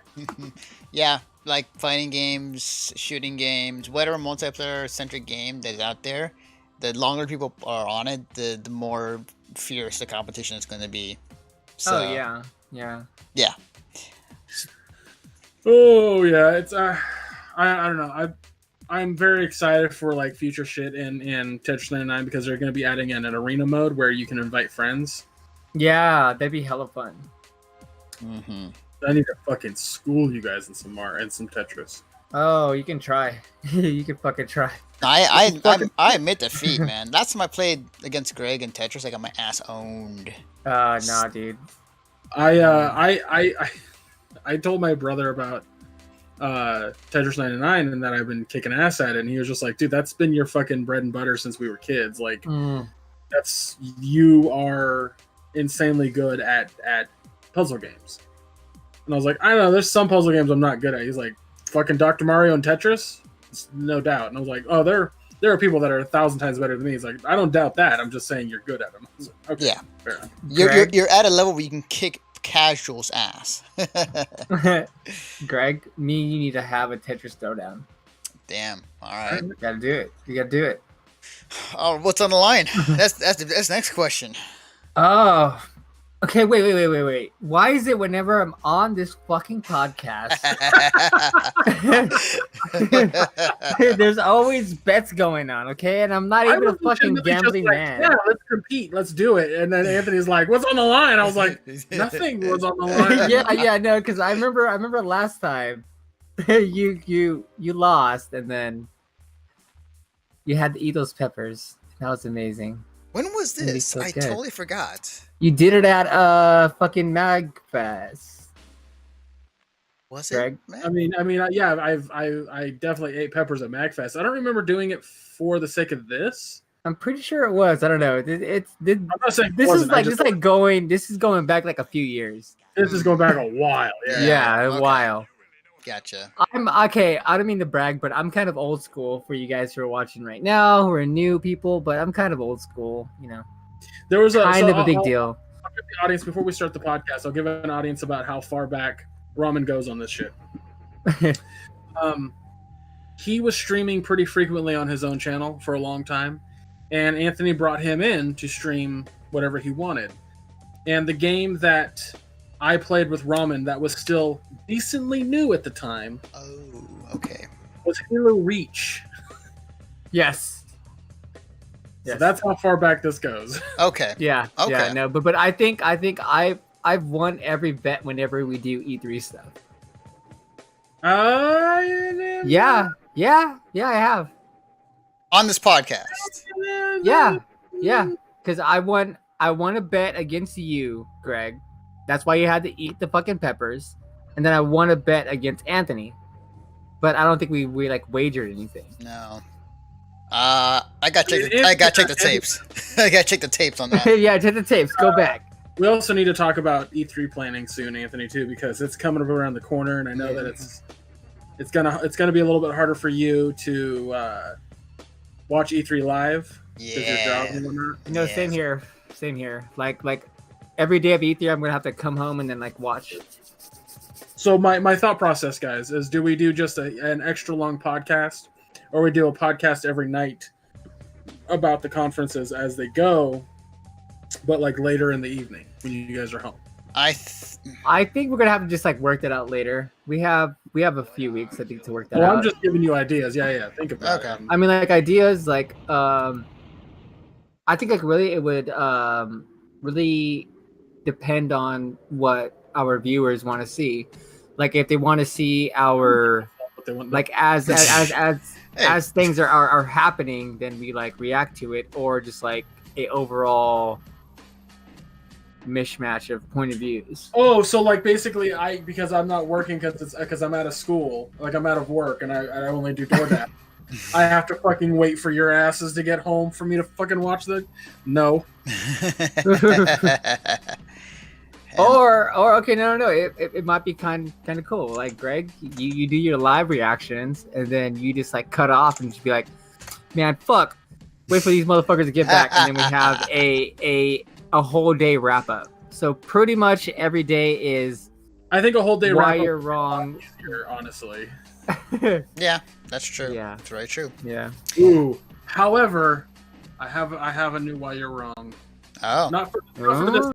A: yeah, like fighting games, shooting games, whatever multiplayer centric game that's out there. The longer people are on it, the more fierce the competition is going to be. So,
B: Oh yeah.
A: yeah.
C: Oh yeah, it's I don't know. I'm very excited for like future shit in Tetris 99 because they're going to be adding in an arena mode where you can invite friends.
B: Yeah, that'd be hella fun.
A: Mm-hmm.
C: I need to fucking school you guys in some Tetris.
B: Oh, you can try. You can fucking try.
A: I admit defeat, man. Last time I played against Greg in Tetris, I got my ass owned.
B: Nah, dude.
C: I told my brother about Tetris 99 and that I've been kicking ass at it, and he was just like, dude, that's been your fucking bread and butter since we were kids. Like, you are insanely good at puzzle games. And I was like, I don't know, there's some puzzle games I'm not good at. He's like, fucking Dr. Mario and Tetris? It's no doubt. And I was like, oh, there are people that are 1,000 times better than me. He's like, I don't doubt that. I'm just saying you're good at them. Like, okay,
A: Yeah.
C: fair enough.
A: You're at a level where you can kick casual's ass.
B: Greg, you need to have a Tetris throwdown.
A: Damn. All right.
B: You gotta do it. You gotta do it.
A: Oh, what's on the line? That's the next question.
B: Oh. Okay, wait. Why is it whenever I'm on this fucking podcast, there's always bets going on, okay? And I'm not even a fucking gambling man.
C: Yeah, let's compete. Let's do it. And then Anthony's like, what's on the line? I was like, nothing was on the line.
B: yeah, no, because I remember last time you lost, and then you had to eat those peppers. That was amazing.
A: When was
B: Really
A: this?
B: so
A: I
B: good.
A: totally forgot.
B: You did it at fucking MagFest.
A: Was
B: Greg?
A: it? Man?
C: I mean, yeah, I definitely ate peppers at MagFest. I don't remember doing it for the sake of this.
B: I'm pretty sure it was. I don't know.
C: I'm not saying it
B: This is
C: wasn't,
B: like this is going back like a few years.
C: this is going back a while. Yeah.
B: Yeah, a
A: okay.
B: while.
A: Gotcha.
B: I'm okay. I don't mean to brag, but I'm kind of old school for you guys who are watching right now, who are new people. But I'm kind of old school, you know.
C: There was a
B: Big deal.
C: I'll give the audience before we start the podcast. I'll give an audience about how far back Ramen goes on this shit. He was streaming pretty frequently on his own channel for a long time, and Anthony brought him in to stream whatever he wanted. And the game that I played with Ramen that was still decently new at the time
A: Oh, okay.
C: was Halo Reach.
B: Yes.
C: So that's how far back this goes.
A: Okay.
B: Yeah.
A: Okay.
B: Yeah. No, but I think I've won every bet whenever we do E3 stuff. Yeah. I have.
A: On this podcast.
B: Yeah. Because I won a bet against you, Greg. That's why you had to eat the fucking peppers. And then I won a bet against Anthony. But I don't think we like wagered anything.
A: No. I got to check the tapes. I got to check the tapes on that.
B: Yeah, check the tapes. Go back.
C: We also need to talk about E3 planning soon, Anthony, too, because it's coming around the corner, and I know that it's gonna be a little bit harder for you to watch E3 live because your job and whatnot.
B: No, same here. Like every day of E3, I'm gonna have to come home and then like watch.
C: So my thought process, guys, is: do we do just an extra long podcast, or we do a podcast every night about the conferences as they go, but like later in the evening when you guys are home?
A: I
B: think we're gonna have to just like work that out later. We have a few weeks, I think, to work that out.
C: Well, I'm just giving you ideas. Yeah. Think about it.
B: I mean, like ideas, like I think like really it would really depend on what our viewers want to see. Like if they want to see our like as things are happening, then we like react to it, or just like a overall mishmash of point of views.
C: Oh, so like basically because I'm not working because I'm out of school, like I'm out of work and I only do DoorDash. I have to fucking wait for your asses to get home for me to fucking watch no.
B: Or okay, no. It might be kind of cool. Like Greg, you do your live reactions and then you just like cut off and just be like, man, fuck. Wait for these motherfuckers to get back, and then we have a whole day wrap up. So pretty much every day is.
C: I think a whole day
B: why
C: wrap
B: you're
C: up
B: wrong.
C: Easier, honestly.
A: Yeah, that's true.
B: Yeah,
A: that's very true.
B: Yeah.
C: Ooh. However, I have a new why you're wrong.
A: Oh.
C: Not for this